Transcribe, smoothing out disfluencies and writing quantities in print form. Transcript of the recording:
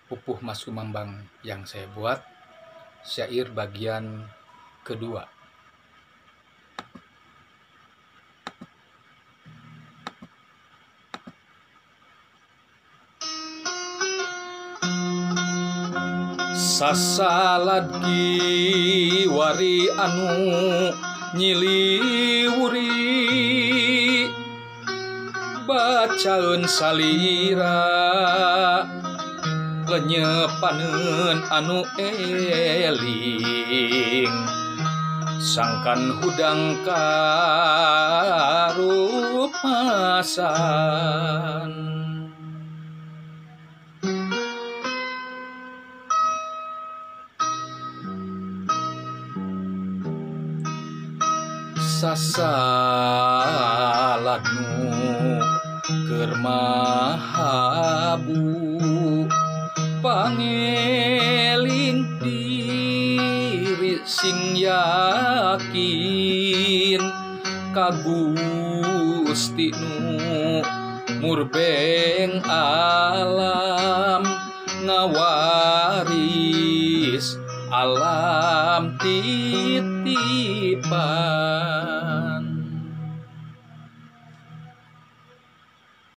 Pupuh Mas Kumambang yang saya buat, syair bagian kedua. Sasaladgi wari anu nyiliwuri, bacaeun salira lenyepaneun anu eling, sangkan hudang karumasan. Sasaladnu keur mahabu, pangeling diri sing yakin ka Gusti nu murbeng alam, ngawaris alam titipan.